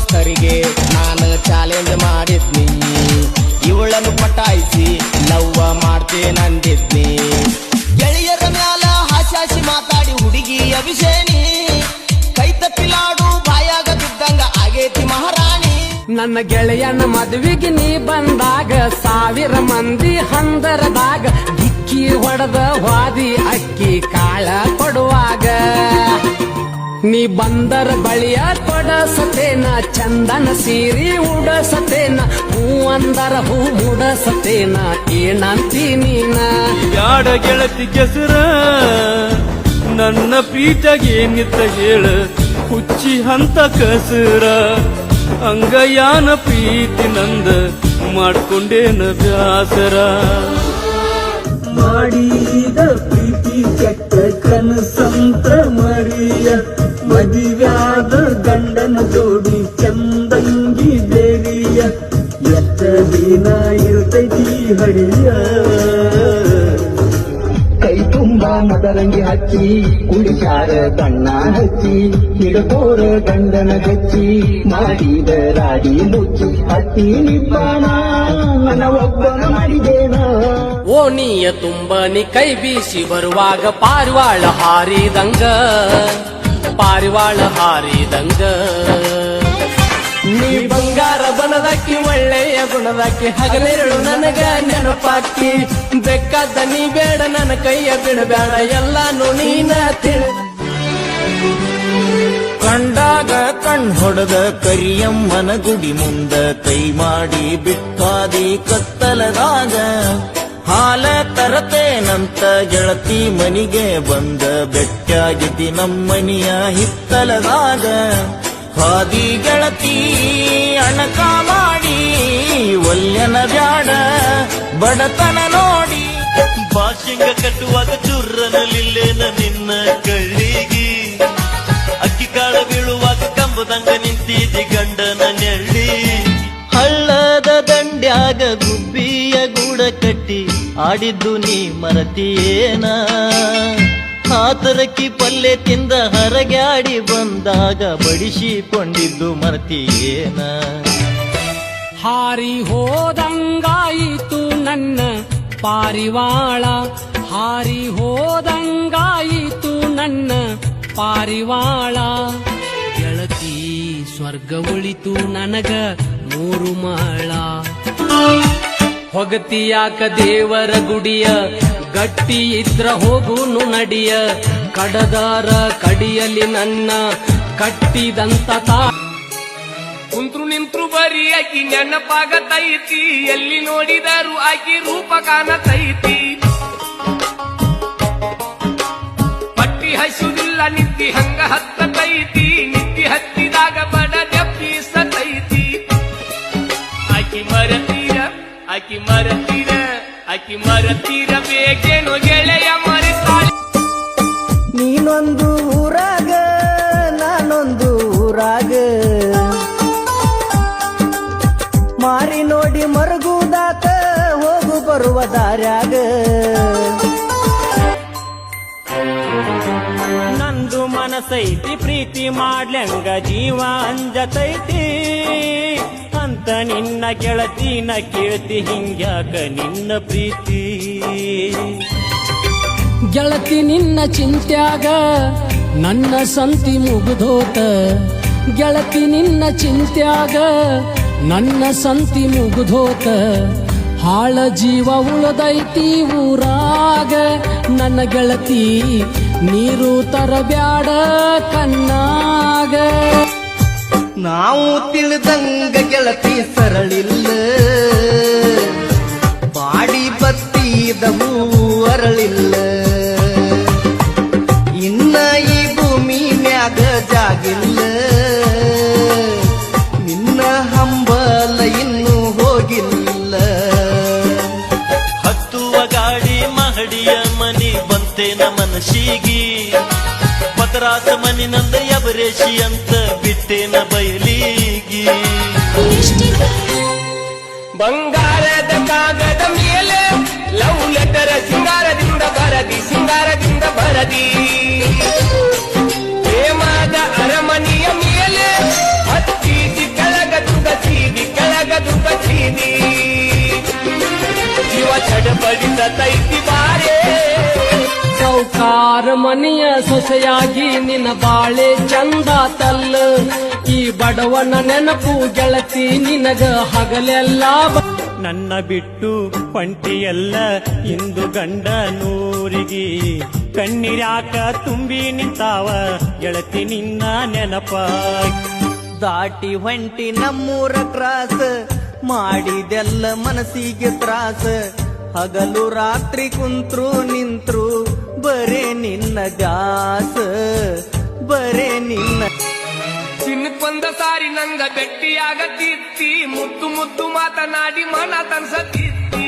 ದೋಸ್ತರಿಗೆ ನಾನು ಚಾಲೆಂಜ್ ಮಾಡಿದ್ನಿ, ಇವಳನ್ನು ಪಟಾಯಿಸಿ ಲವ್ವ ಮಾಡ್ತೇನಂದಿದ್ನಿ. ಗೆಳೆಯರ ಮ್ಯಾಲ ಹಾಸ್ಯಾಸಿ ಮಾತಾಡಿ ಹುಡುಗಿ ಅಭಿಷೇಣಿ, ಕೈ ತಪ್ಪಿಲಾಡು ಬಾಯಾಗ ಬಿದ್ದಂಗ ಆಗೇತಿ ಮಹಾರಾಣಿ. ನನ್ನ ಗೆಳೆಯನ ಮದುವೆಗೆ ನೀ ಬಂದಾಗ 1000 ಮಂದಿ ಹಂದರದಾಗ ಗಿಕ್ಕಿ ಹೊಡೆದ ವಾದಿ ಅಕ್ಕಿ ಕಾಳ ಕೊಡುವಾಗ. ನೀ ಬಂದರ ಬಳಿಯ ಕೊಡಸತೇನ, ಚಂದನ ಸೀರಿ ಉಡಸತೇನ, ಹೂ ಅಂದರ ಹೂ ಮುಡಸತೇನ, ಏನಂತಿ ನೀನ? ಯಾಡ ಗೆಳತಿ ಕೆಸರ ನನ್ನ ಪೀಠಗೆ ನಿತ್ತ ಹೇಳ, ಹುಚ್ಚಿ ಹಂತ ಕಸರ ಅಂಗಯಾನ ಪ್ರೀತಿ ನಂದ ಮಾಡ್ಕೊಂಡೇನ ಬ್ಯಾಸರ. ಮಾಡಿದ ಪ್ರೀತಿ ಕೆಟ್ಟ ಕನಸಂತ ಮರಿಯ, ಮದುವ್ಯಾದ ಗಂಡನ ಜೋಡಿ ಚಂದಂಗಿ ದೇವಿಯ, ಎತ್ತ ದಿನ ಇರ್ತೈತಿ ಹಳಿಯ. ಕೈ ತುಂಬ ಮದರಂಗಿ ಹಚ್ಚಿ ಕುಡಿಸಾರ ಬಣ್ಣ ಹಚ್ಚಿ, ಹಿಡಕೋರ ಗಂಡನ ಗಚ್ಚಿ ಮಾಡಿದ ರಾಡಿ ಮುಚ್ಚಿ, ಹತ್ತಿ ನಿಬ್ಬಾಣ ನನ್ನ ಒಬ್ಬನ ಮಾಡಿದೇನ. ಓಣಿಯ ತುಂಬ ನೀ ಕೈ ಬೀಸಿ ಬರುವಾಗ ಪಾರಿವಾಳ ಹಾರಿದಂಗ, ಪಾರಿವಾಳ ಹಾರಿದಂಗ. ನೀ ಬಂಗಾರ ಬನದಕ್ಕಿ ಒಳ್ಳೆಯ ಗುಣದಕ್ಕಿ, ಹಗಲಿರುಳು ನನಗ ನೆನಪಾಕಿ, ಬೇಕಾದ ನೀ ಬೇಡ ನನ್ನ ಕೈಯ ಬಿಡಬೇಡ, ಎಲ್ಲಾನು ನೀನ ತಿಳ. ಕಂಡಾಗ ಕಣ್ ಹೊಡೆದ ಕರಿಯಮ್ಮನ ಗುಡಿ ಮುಂದ ಕೈ ಮಾಡಿ ಬಿಟ್ಟಾದಿ ಕತ್ತಲದಾಗ, ಹಾಲ ತರತೇನಂತ ಗೆಳತಿ ಮನಿಗೆ ಬಂದ ಬೆಟ್ಟಾಗಿದ್ದಿ ನಮ್ಮನಿಯ ಹಿತ್ತಲದಾಗ. ಹಾದಿ ಗೆಳತಿ ಅಣಕ ಮಾಡಿ ಒಲ್ಯನ ಬ್ಯಾಡ ಬಡತನ ನೋಡಿ. ಬಾಶಿಂಗ ಕಟ್ಟುವಾಗ ಚುರ್ರನಲಿಲ್ಲೇನ ನಿನ್ನ ಕಳ್ಳಿಗಿ, ಅಕ್ಕಿ ಕಾಳ ಬೀಳುವಾಗ ಕಂಬದಂಗ ನಿಂತಿದ್ದಿ ಗಂಡನ ನೆಳ್ಳಿ. ಹಳ್ಳದ ದಂಡ್ಯಾಗ ಗುಬ್ಬಿಯ ಗೂಡ ಕಟ್ಟಿ ಆಡಿದ್ದು ನೀ ಮರತಿಯೇನ, ಹಾತರಕ್ಕಿ ಪಲ್ಲೆ ತಿಂದ ಹರಗ್ಯಾಡಿ ಬಂದಾಗ ಬಡಿಸಿಕೊಂಡಿದ್ದು ಮರತಿಯೇನ. ಹಾರಿ ಹೋದಂಗಾಯಿತು ನನ್ನ ಪಾರಿವಾಳ, ಹಾರಿ ಹೋದಂಗಾಯಿತು ನನ್ನ ಪಾರಿವಾಳ. ಗೆಳತಿ ಸ್ವರ್ಗ ಉಳಿತು ನನಗ 3 ಮಾಳ. ಹೊಗತಿಯಾಕ ದೇವರ ಗುಡಿಯ, ಗಟ್ಟಿ ಇದ್ರ ಹೋಗುನು ನಡಿಯ, ಕಡದಾರ ಕಡಿಯಲಿ ನನ್ನ ಕಟ್ಟಿದಂತ ತಾ. ಕುಂತ್ರು ನಿಂತ್ರು ಬರೀ ಆಕಿ ನೆನಪಾಗತೈತಿ, ಎಲ್ಲಿ ನೋಡಿದರು ಆಕಿ ರೂಪ ಕಾಣತೈತಿ. ಪಟ್ಟಿ ಹಸುದಿಲ್ಲ ನಿತ್ತಿ ಹಂಗ ಹತ್ತತೈತಿ, ನಿತ್ತಿ ಹತ್ತಿದಾಗ ಬಡ ದಪ್ಪಿಸತೈತಿ. ಆಕಿ ಮರತೀರ, ಆಕಿ ಮರತೀರ, ಆಕಿ ಮರತೀರ ಬೇಕೇನೋ ಗೆಳೆಯ ಮರೆತಾಳೆ. ನೀನೊಂದು ಊರಾಗ ನಾನೊಂದು ಊರಾಗ, ಮಾರಿ ನೋಡಿ ಮರುಗುದಾಕ ಹೋಗು ಬರುವ ದಾರ್ಯಾಗ. ನಂದು ಮನಸೈತಿ ಪ್ರೀತಿ ಮಾಡ್ಲಂಗ ಜೀವ ಅಂಜತೈತಿ ಅಂತ, ನಿನ್ನ ಗೆಳತಿನ ಕೇಳ್ತಿ ಹಿಂಗ್ಯಾಕ ನಿನ್ನ ಪ್ರೀತಿ. ಗೆಳತಿ ನಿನ್ನ ಚಿಂತ್ಯಾಗ ನನ್ನ ಸಂತಿ ಮುಗಿದೋತ, ಗೆಳತಿ ನಿನ್ನ ಚಿಂತ್ಯಾಗ ನನ್ನ ಸಂತಿ ಮುಗಿದೋತ. ಹಾಳ ಜೀವ ಉಳದೈತಿ ಊರಾಗ, ನನ್ನ ಗೆಳತಿ ನೀರು ತರಬ್ಯಾಡ ಕಣ್ಣಾಗ. ನಾವು ತಿಳಿದಂಗ ಗೆಳತಿ ಸರಳಿಲ್ಲ, ಬಾಡಿ ಬತ್ತಿದ ಹೂ ಅರಳಿಲ್ಲ. ಇನ್ನ ಈ ಭೂಮಿ ಮ್ಯಾಗ ಜಾಗಿಲ್ಲ, ನಿನ್ನ ಹಂಬಲ ಇನ್ನೂ ಹೋಗಿಲ್ಲ. ಹತ್ತುವ ಗಾಡಿ ಮಹಡಿಯ ಮನಿ ಬಂತೇನ ಮನಸ್ಸಿಗಿ, ಪದರಾಸ ಮನಿ ನಂದ ಎಬರೇಶಿ ಅಂತ ಬಿಟ್ಟೇನ ಬಯಲಿಗಿ. ಬಂಗಾರದ ಕಾಗದ ಮೇಲೆ ಲವ್ ಲೆಟರ್ ಸಿಂಗಾರದಿಂದ ಬರದಿ, ಸಿಂಗಾರದಿಂದ ಬರದಿ. ಪ್ರೇಮದ ಅರಮನೆಯ ಮೇಲೆ ಹತ್ತಿ ಮನೆಯ ಸೊಸೆಯಾಗಿ ನಿನ್ನ ಬಾಳೆ ಚಂದ ತಲ್ಲ ಈ ಬಡವನ ನೆನಪು ಗೆಳತಿ ನಿನಗ ಹಗಲೆಲ್ಲ ನನ್ನ ಬಿಟ್ಟು ಹೊಂಟಿಯಲ್ಲ ಇಂದು ಗಂಡ ನೂರಿಗೆ ಕಣ್ಣೀರ್ಯಾಕ ತುಂಬಿ ನಿಂತಾವ ಗೆಳತಿ ನಿನ್ನ ನೆನಪ ದಾಟಿ ಹೊಂಟಿ ನಮ್ಮೂರ ಕ್ರಾಸ ಮಾಡಿದೆಲ್ಲ ಮನಸ್ಸಿಗೆ ತ್ರಾಸ ಹಗಲು ರಾತ್ರಿ ಕುಂತ್ರು ನಿಂತ್ರು ಬರೇ ನಿನ್ನ ಗಾಸ ಬರೇ ನಿನ್ನ ದಿನಕ್ಕೊಂದ ಸಾರಿ ನಂಗ ಗಟ್ಟಿಯಾಗತ್ತಿತ್ತಿ ಮುತ್ತು ಮುತ್ತು ಮಾತನಾಡಿ ಮನ ತನ್ಸತ್ತಿತ್ತಿ